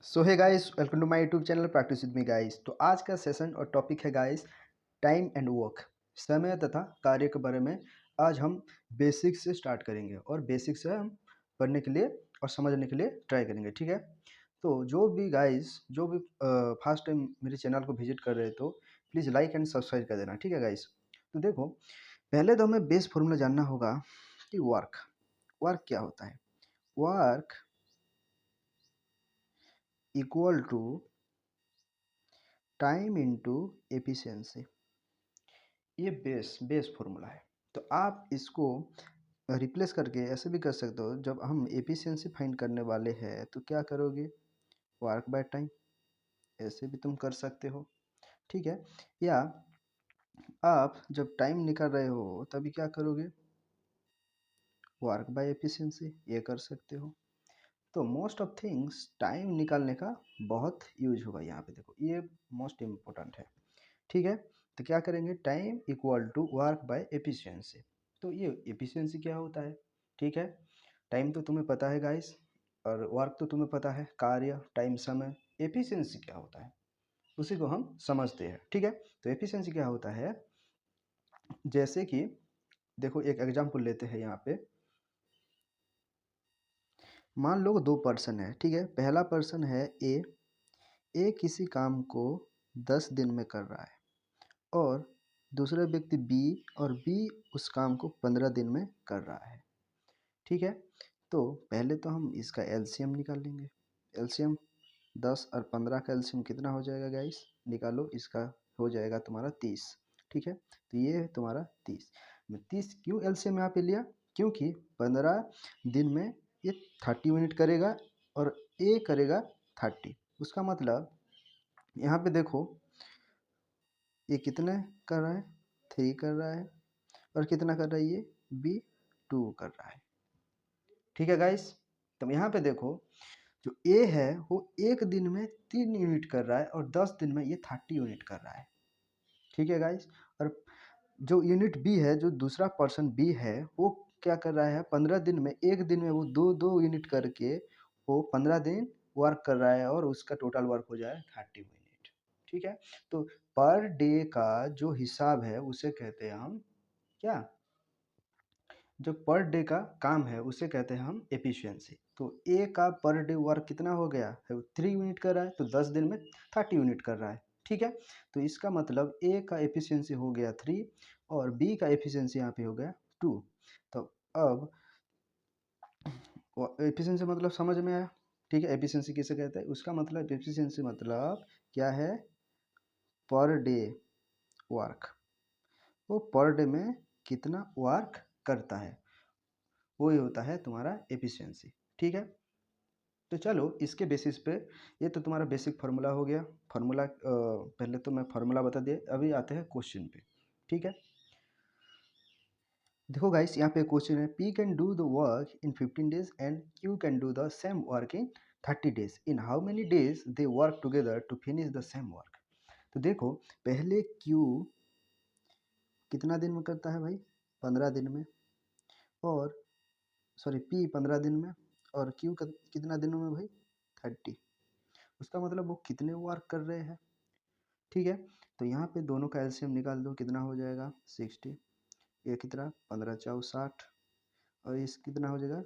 So hi guys, welcome to my YouTube channel practice with me guys. तो आज का session और topic है गाइस टाइम एंड वर्क, समय तथा कार्य के बारे में। आज हम बेसिक से स्टार्ट करेंगे और बेसिक से हम पढ़ने के लिए और समझने के लिए ट्राई करेंगे, ठीक है। तो जो भी गाइस जो भी फर्स्ट टाइम मेरे चैनल को विजिट कर रहे हैं तो प्लीज़ लाइक एंड सब्सक्राइब कर देना, ठीक है गाइस। तो देखो, पहले तो हमें बेस फॉर्मूला जानना होगा कि वर्क वर्क क्या होता है। Work equal to time into efficiency, ये बेस फॉर्मूला है। तो आप इसको रिप्लेस करके ऐसे भी कर सकते हो, जब हम एफिशिएंसी फाइंड करने वाले हैं तो क्या करोगे, वर्क बाय टाइम, ऐसे भी तुम कर सकते हो, ठीक है। या आप जब टाइम निकाल रहे हो तभी क्या करोगे, वर्क बाय एफिशिएंसी, ये कर सकते हो। तो मोस्ट ऑफ थिंग्स टाइम निकालने का बहुत यूज होगा यहाँ पे, देखो ये मोस्ट इम्पोर्टेंट है, ठीक है। तो क्या करेंगे, time equal to work by efficiency. तो ये एफिशिएंसी क्या होता है, ठीक है। टाइम तो तुम्हें पता है गाइस, और वर्क तो तुम्हें पता है, कार्य, टाइम, समय। एफिशिएंसी क्या होता है उसी को हम समझते हैं, ठीक है। तो एफिशिएंसी क्या होता है, जैसे कि देखो एक एग्जांपल लेते हैं यहाँ पे। मान लो दो पर्सन है, ठीक है। पहला पर्सन है ए। ए किसी काम को 10 दिन में कर रहा है और दूसरा व्यक्ति बी, और बी उस काम को 15 दिन में कर रहा है, ठीक है। तो पहले तो हम इसका एलसीएम निकाल लेंगे। एलसीएम 10 और 15 का एलसीएम कितना हो जाएगा गाइस, निकालो, इसका हो जाएगा तुम्हारा 30, ठीक है। तो ये है तुम्हारा 30। मैं 30 क्यों एलसीएम यहाँ पे लिया, क्योंकि 15 दिन में ये 30 यूनिट करेगा और ए करेगा 30। उसका मतलब यहाँ पे देखो, ये कितने कर रहा है, 3 कर रहा है, और कितना कर रहा है ये बी, 2 कर रहा है, ठीक है गाइस। तो यहाँ पे देखो, जो ए है वो एक दिन में 3 यूनिट कर रहा है और 10 दिन में ये 30 यूनिट कर रहा है, ठीक है गाइस। और जो यूनिट बी है, जो दूसरा पर्सन बी है, वो क्या कर रहा है, 15 दिन में, एक दिन में वो दो दो यूनिट करके वो 15 दिन वर्क कर रहा है और उसका टोटल वर्क हो जाए 30 यूनिट, ठीक है। तो पर डे का जो हिसाब है उसे कहते हैं हम क्या, जो पर डे का काम है उसे कहते हैं हम एफिशिएंसी। तो ए का पर डे वर्क कितना हो गया है, 3 यूनिट कर रहा है, तो 10 दिन में 30 यूनिट कर रहा है, ठीक है। तो इसका मतलब ए का एफिशिएंसी हो गया 3 और बी का एफिशिएंसी यहाँ पे हो गया 2। तो अब एफिशिएंसी मतलब समझ में आया, ठीक है। एफिशिएंसी किसे कहते हैं, उसका मतलब एफिशिएंसी मतलब क्या है, पर डे वर्क, वो पर डे में कितना वर्क करता है, वही होता है तुम्हारा एफिशिएंसी, ठीक है। तो चलो इसके बेसिस पे, ये तो तुम्हारा बेसिक फार्मूला हो गया। फार्मूला पहले तो मैं फार्मूला बता दिया, अभी आते हैं क्वेश्चन पे, ठीक है। देखो गाइस, यहाँ पे क्वेश्चन है, P can do the work in 15 days and Q can do the same work in 30 days, in how many days they work together to finish the same work. तो देखो, पहले क्यू कितना दिन में करता है भाई, 15 दिन में, और सॉरी पी 15 दिन में, और क्यू कितना दिनों में भाई, 30। उसका मतलब वो कितने वर्क कर रहे हैं, ठीक है। तो यहाँ पे दोनों का एलसीएम निकाल दो, कितना हो जाएगा 60, ये कितना 15 चौ 60, और इस कितना हो जाएगा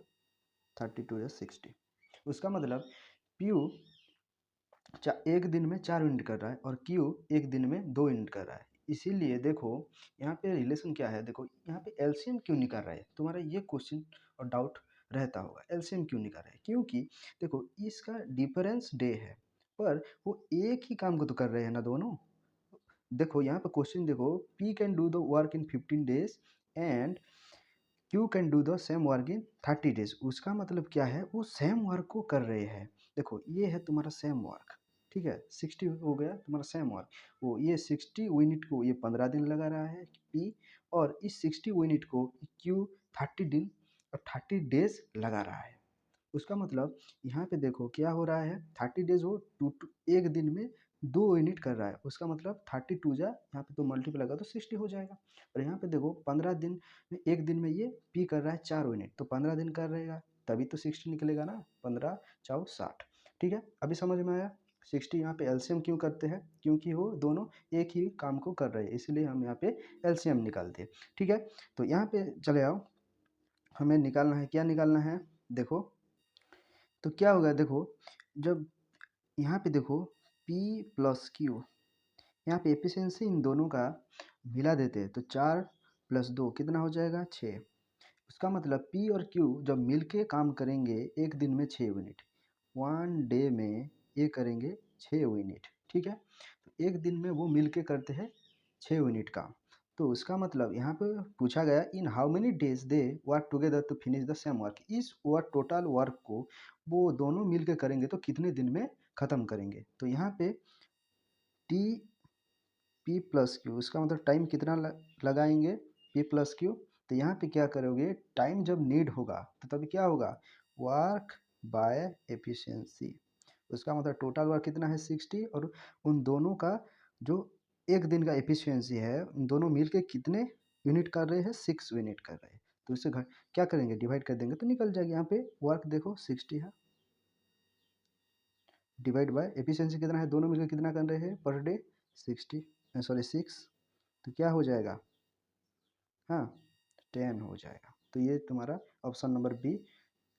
32 या 60। उसका मतलब पीयू एक दिन में 4 यूनिट कर रहा है और क्यू एक दिन में 2 यूनिट कर रहा है। इसीलिए देखो यहाँ पे रिलेशन क्या है, देखो यहाँ पे एलसीएम क्यों निकाल रहा है, तुम्हारा ये क्वेश्चन और डाउट रहता होगा, एलसीएम क्यों निकाल रहा है, क्योंकि देखो इसका डिफरेंस डे है, पर वो एक ही काम को तो कर रहे हैं ना दोनों। देखो यहाँ पे क्वेश्चन देखो, P can do the work in 15 days and Q can do the same work in 30 days. उसका मतलब क्या है, वो सेम वर्क को कर रहे हैं। देखो ये है तुम्हारा सेम वर्क, ठीक है, 60 हो गया तुम्हारा सेम वर्क। वो ये 60 यूनिट को ये 15 दिन लगा रहा है पी, और इस 60 यूनिट को क्यू 30 दिन और 30 डेज लगा रहा है। उसका मतलब यहाँ पे देखो क्या हो रहा है, 30 डेज वो एक दिन में 2 यूनिट कर रहा है, उसका मतलब 32 जा यहाँ पे तो मल्टीपल लगा तो 60 हो जाएगा। और यहाँ पे देखो 15 दिन में, एक दिन में ये पी कर रहा है 4 यूनिट, तो 15 दिन कर रहेगा तभी तो 60 निकलेगा ना, 15 चौ 60। ठीक है, अभी समझ में आया। 60 यहाँ पे एलसीएम क्यों करते हैं, क्योंकि वो दोनों एक ही काम को कर रहे हैं, इसलिए हम यहाँ पे एलसीएम निकालते हैं। ठीक है, तो यहाँ पे चले आओ, हमें निकालना है, क्या निकालना है, देखो तो क्या होगा, देखो जब यहाँ पे देखो P प्लस क्यू, यहाँ पे एफिशिएंसी इन दोनों का मिला देते हैं तो 4 + 2 कितना हो जाएगा, 6। उसका मतलब P और Q जब मिलके काम करेंगे एक दिन में 6 यूनिट, 1 डे में ये करेंगे 6 यूनिट। ठीक है, तो एक दिन में वो मिलके करते हैं 6 यूनिट काम। तो उसका मतलब यहाँ पे पूछा गया in how many days they work together to finish the same work, इस वर्क टोटल वर्क को वो दोनों मिलके करेंगे तो कितने दिन में ख़त्म करेंगे। तो यहाँ पे टी P प्लस क्यू, इसका मतलब टाइम कितना लगाएंगे, P प्लस क्यू। तो यहाँ पे क्या करोगे, टाइम जब नीड होगा तो तभी क्या होगा, वर्क बाय एफिशिएंसी। उसका मतलब टोटल वर्क कितना है 60, और उन दोनों का जो एक दिन का एफिशिएंसी है, उन दोनों मिल के कितने यूनिट कर रहे हैं, 6 यूनिट कर रहे हैं। तो इसे क्या करेंगे, डिवाइड कर देंगे तो निकल जाएगा। यहाँ पे वर्क देखो 60 है, डिवाइड बाय एफिशिएंसी कितना है, दोनों मिलकर कितना कर रहे हैं पर डे, 60 सॉरी 6। तो क्या हो जाएगा, हाँ 10 हो जाएगा। तो ये तुम्हारा option number B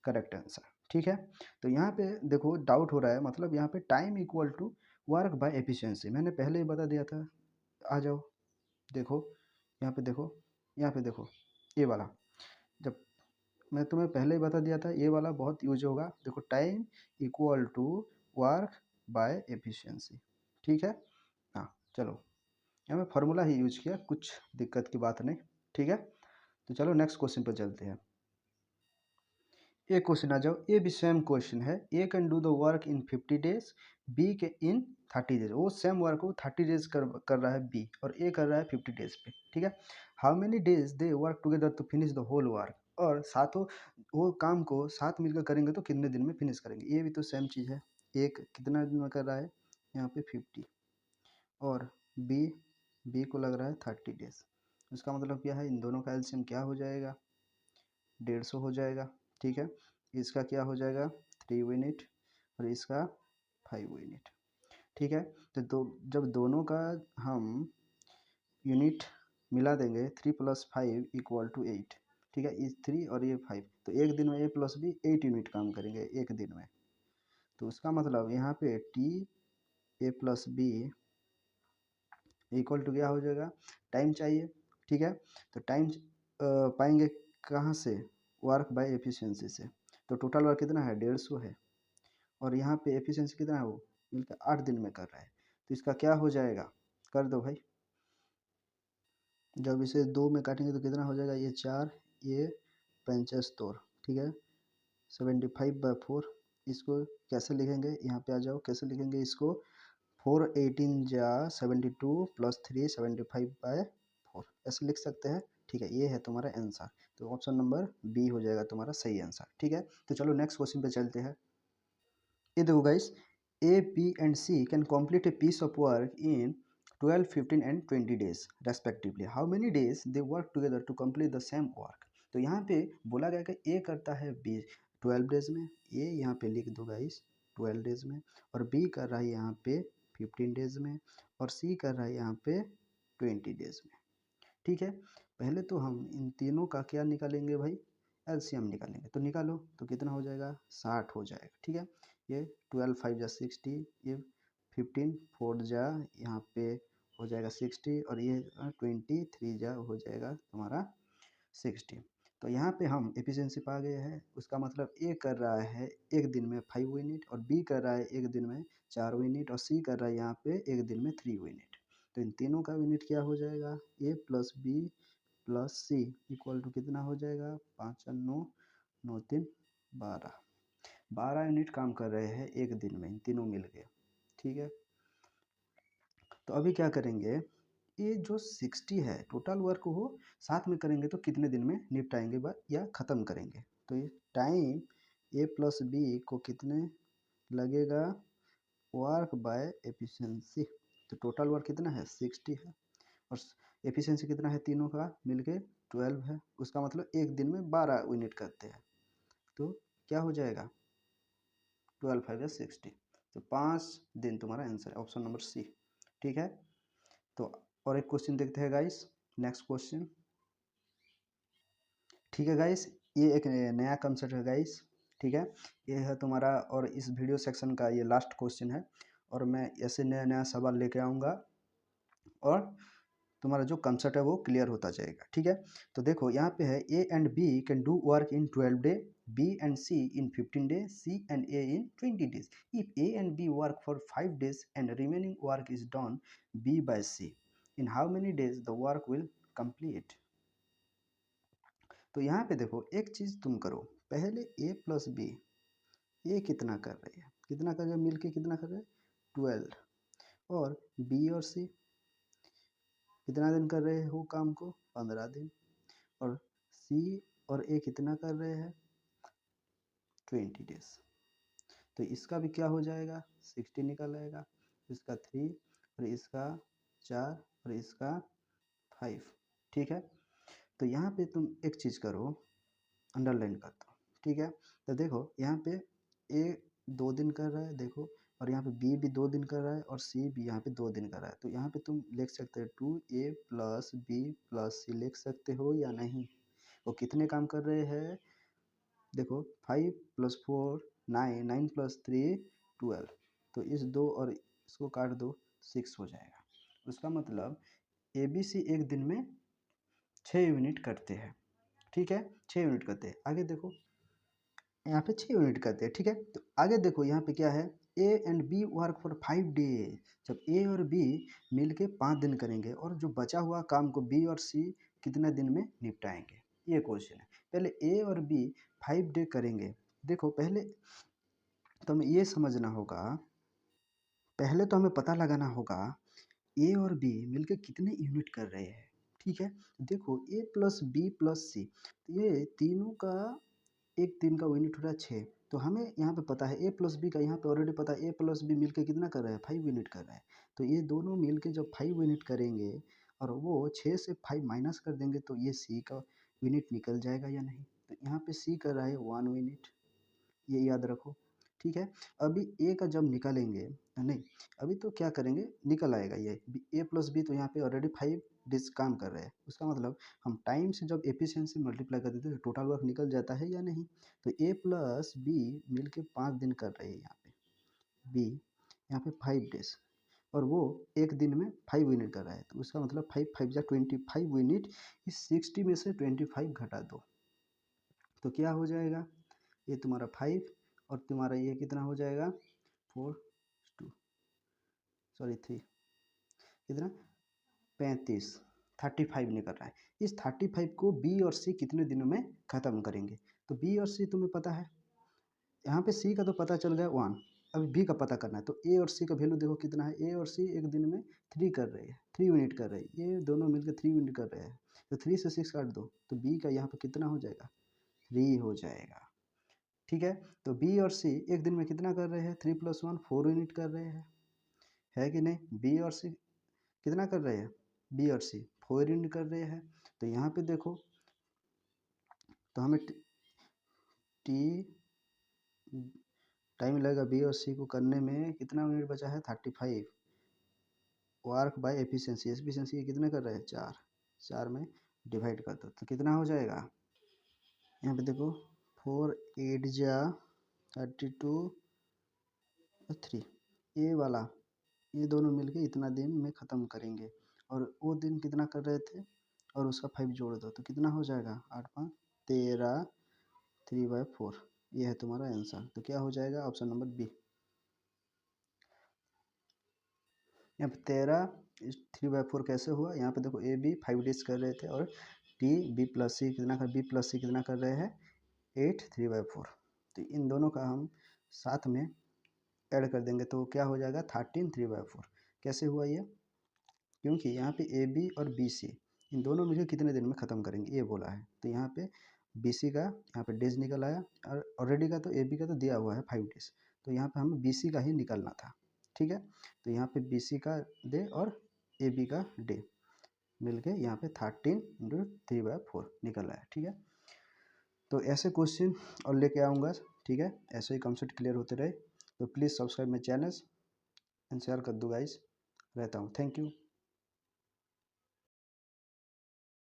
correct answer. ठीक है, तो यहाँ पे देखो डाउट हो रहा है, मतलब यहाँ पे time equal to work by efficiency मैंने पहले ही बता दिया था। आ जाओ देखो, यहाँ पे देखो, यहाँ पे देखो ये वाला, जब मैं तुम्हें पहले ही बता दिया था ये वाला बहुत यूज होगा। देखो time equal to work by efficiency. ठीक है, हाँ चलो, यहाँ मैं फार्मूला ही यूज किया, कुछ दिक्कत की बात नहीं। ठीक है, तो चलो नेक्स्ट क्वेश्चन पर चलते हैं। एक क्वेश्चन आ जाओ, ए भी सेम क्वेश्चन है, A can do the work in 50 days, B के इन 30 डेज। वो सेम वर्क को 30 डेज कर रहा है बी, और ए कर रहा है 50 डेज पे। ठीक है, how many days they work together to finish the whole work, और साथों वो काम को साथ मिलकर करेंगे तो कितने दिन में फिनिश करेंगे। ये भी तो सेम चीज़ है, एक कितना दिन में कर रहा है यहाँ पे 50, और बी बी को लग रहा है 30 डेज। उसका मतलब क्या है, इन दोनों का एलसीएम क्या हो जाएगा, 150 हो जाएगा। ठीक है, इसका क्या हो जाएगा 3 यूनिट, और इसका 5 यूनिट। ठीक है, तो जब दोनों का हम यूनिट मिला देंगे, 3 + 5 = 8। ठीक है, इस 3 और ये 5, तो एक दिन में ए प्लस बी 8 यूनिट काम करेंगे एक दिन में। तो उसका मतलब यहाँ पे T A plus B equal to क्या हो जाएगा, टाइम चाहिए। ठीक है, तो टाइम पाएंगे कहाँ से, वर्क बाय एफिशिएंसी से। तो टोटल वर्क कितना है, 150 है, और यहाँ पे एफिशिएंसी कितना है, वो मिलकर 8 दिन में कर रहा है। तो इसका क्या हो जाएगा, कर दो भाई, जब इसे 2 में काटेंगे तो कितना हो जाएगा, ये 4, ये 75। ठीक है, 75/4। इसको कैसे लिखेंगे, यहाँ पे आ जाओ, कैसे लिखेंगे इसको, 4 18 जा 72 + 3 75/4, ऐसे लिख सकते हैं। ठीक है, ये है तुम्हारा आंसर। तो ऑप्शन नंबर बी हो जाएगा तुम्हारा सही आंसर। ठीक है, तो चलो नेक्स्ट क्वेश्चन पे चलते हैं। ये देखो guys, A B and C can complete a piece of work in 12 15 and 20 days respectively, how many days they work together to complete the same work। तो यहाँ पे बोला गया कि ए करता है बी 12 डेज में, ए यहाँ पे लिख दो गाइस 12 डेज में, और बी कर रहा है यहाँ पे 15 डेज में, और सी कर रहा है यहाँ पे 20 डेज में। ठीक है, पहले तो हम इन तीनों का क्या निकालेंगे भाई, एलसीएम निकालेंगे। तो निकालो, तो कितना हो जाएगा, 60 हो जाएगा। ठीक है, ये 12 5 जा 60, ये 15 4 जा यहाँ पे हो जाएगा 60, और ये 23 जा हो जाएगा तुम्हारा 60। तो यहाँ पे हम एफिशिएंसी पा गए हैं। उसका मतलब ए कर रहा है एक दिन में 5 यूनिट, और बी कर रहा है एक दिन में 4 यूनिट, और सी कर रहा है यहाँ पे एक दिन में 3 यूनिट। तो इन तीनों का यूनिट क्या हो जाएगा, A plus B plus C equal to कितना हो जाएगा, 5 और 9 9 3 12, 12 यूनिट काम कर रहे हैं एक दिन में इन तीनों मिल के। ठीक है, तो अभी क्या करेंगे, ये जो 60 है टोटल वर्क वो साथ में करेंगे तो कितने दिन में निपटाएंगे या ख़त्म करेंगे। तो ये टाइम ए प्लस बी को कितने लगेगा, वर्क बाय एफिशिएंसी। तो टोटल वर्क कितना है 60 है, और एफिशिएंसी कितना है तीनों का मिलके 12 है। उसका मतलब एक दिन में 12 यूनिट करते हैं। तो क्या हो जाएगा 12 5 या 60। तो 5 दिन तुम्हारा आंसर है, ऑप्शन नंबर सी। ठीक है, तो और एक क्वेश्चन देखते हैं गाइस, नेक्स्ट क्वेश्चन। ठीक है गाइस, ये एक नया कंसेप्ट है गाइस। ठीक है, ये है तुम्हारा, और इस वीडियो सेक्शन का ये लास्ट क्वेश्चन है, और मैं ऐसे नया नया सवाल लेके आऊँगा और तुम्हारा जो कंसेप्ट है वो क्लियर होता जाएगा। ठीक है, तो देखो यहाँ पे है A and B can do work in 12 day, B and C in 15 day, C and A in 20 days. If A and B work for 5 days and remaining work is done be by C, in how many days the work will complete. तो यहाँ पे देखो एक चीज तुम करो, पहले ए plus B, ए कितना कर रहे हैं, कितना कर रहे हैं मिलके, कितना कर रहे हैं 12, और बी और सी कितना दिन कर रहे हो काम को, 15 दिन, और सी और ए कितना कर रहे हैं 20 डेज। तो इसका भी क्या हो जाएगा 60 निकल आएगा, इसका 3 और इसका 4 और इसका 5। ठीक है, तो यहाँ पे तुम एक चीज़ करो, अंडरलाइन कर दो। ठीक है, तो देखो यहाँ पे ए 2 दिन कर रहा है देखो, और यहाँ पे बी भी 2 दिन कर रहा है, और सी भी यहाँ पे 2 दिन कर रहा है। तो यहाँ पे तुम लिख सकते हो 2a प्लस बी प्लस सी लिख सकते हो या नहीं। वो कितने काम कर रहे हैं देखो, 5 + 4 9, 9 + 3 12। तो इस दो और इसको काट दो, 6 हो जाएगा। उसका मतलब ए बी सी एक दिन में 6 यूनिट करते हैं। ठीक है, 6 यूनिट करते हैं। आगे देखो यहाँ पे 6 यूनिट करते हैं। ठीक है, तो आगे देखो यहाँ पे क्या है, A and B work for 5 days. जब ए और बी मिलके 5 दिन करेंगे, और जो बचा हुआ काम को बी और सी कितने दिन में निपटाएंगे, ये क्वेश्चन है। पहले ए और बी 5 डे करेंगे। देखो पहले तो हमें ये समझना होगा, पहले तो हमें पता लगाना होगा ए और बी मिलके कितने यूनिट कर रहे हैं। ठीक है, देखो ए प्लस बी प्लस सी, ये तीनों का एक दिन का यूनिट हो रहा है 6। तो हमें यहाँ पे पता है ए प्लस बी का, यहाँ पे ऑलरेडी पता है ए प्लस बी मिलके कितना कर रहा है 5 यूनिट कर रहा है। तो ये दोनों मिलके जब 5 यूनिट करेंगे और वो 6 से 5 माइनस कर देंगे, तो ये सी का यूनिट निकल जाएगा या नहीं। तो यहाँ पे सी कर रहा है 1 यूनिट, ये याद रखो। ठीक है, अभी ए का जब निकालेंगे, नहीं अभी तो क्या करेंगे, निकल आएगा ये ए प्लस बी, तो यहाँ पे ऑलरेडी 5 डिस काम कर रहे हैं। उसका मतलब हम टाइम से जब एफिशिएंसी मल्टीप्लाई कर देते हैं तो टोटल वर्क निकल जाता है या नहीं। तो ए प्लस बी मिल के 5 दिन कर रहे हैं यहाँ पे, बी यहाँ पे 5 डेज, और वो एक दिन में 5 यूनिट कर रहा है। तो उसका मतलब 5 5 जा 25 यूनिट, इस 60 में से 25 घटा दो, तो क्या हो जाएगा, ये तुम्हारा 5 और तुम्हारा ये कितना हो जाएगा 4 2 सॉरी 3, कितना 35, 35 निकल रहा है। इस 35 को बी और सी कितने दिनों में ख़त्म करेंगे। तो बी और सी तुम्हें पता है, यहाँ पे सी का तो पता चल गया 1, अभी बी का पता करना है। तो ए और सी का वैल्यू देखो कितना है, ए और सी एक दिन में 3 कर रहे हैं, 3 यूनिट कर रहे हैं, ये दोनों मिलकर 3 यूनिट कर रहे हैं। तो 3 से 6 काट दो, तो बी का यहाँ पे कितना हो जाएगा 3 हो जाएगा। ठीक है, तो बी और सी एक दिन में कितना कर रहे हैं, 3 + 1 4 यूनिट कर रहे हैं, है कि नहीं। बी और सी कितना कर रहे हैं, बी और सी 4 यूनिट कर रहे हैं। तो यहाँ पे देखो, तो हमें टी टाइम लगेगा बी और सी को करने में, कितना यूनिट बचा है 35, वर्क बाय एफिशिएंसी, एफिशिएंसी कितने कर रहे हैं 4, 4 में डिवाइड कर दो तो कितना हो जाएगा, यहाँ पे देखो 4 8 जा 32 3, ये वाला, ये दोनों मिलके इतना दिन में ख़त्म करेंगे, और वो दिन कितना कर रहे थे और उसका 5 जोड़ दो तो कितना हो जाएगा 8 5 13, 3/4। ये है तुम्हारा आंसर। तो क्या हो जाएगा ऑप्शन नंबर बी। यहाँ पे 13 3/4 कैसे हुआ, यहाँ पे देखो ए बी 5 डेज कर रहे थे, और टी बी प्लस सी कितना कर, बी प्लस सी कितना कर रहे हैं 8 3/4। तो इन दोनों का हम साथ में ऐड कर देंगे तो क्या हो जाएगा 13 3/4। कैसे हुआ ये, क्योंकि यहाँ पे ए बी और बी सी इन दोनों मिलकर कितने दिन में ख़त्म करेंगे ये बोला है। तो यहाँ पे बी सी का यहाँ पे डेज निकल आया, और ऑलरेडी का तो ए बी का तो दिया हुआ है 5 डेज, तो यहाँ पे हमें बी सी का ही निकालना था। ठीक है, तो यहाँ पे बी सी का डे और ए बी का डे मिल के यहाँ पे 13 × 3/4 निकल आया। ठीक है, तो ऐसे क्वेश्चन और लेके आऊँगा। ठीक है, ऐसे ही कॉन्सेप्ट क्लियर होते रहे। तो please subscribe my channel and share कर दो गाइस। रहता हूँ, थैंक यू।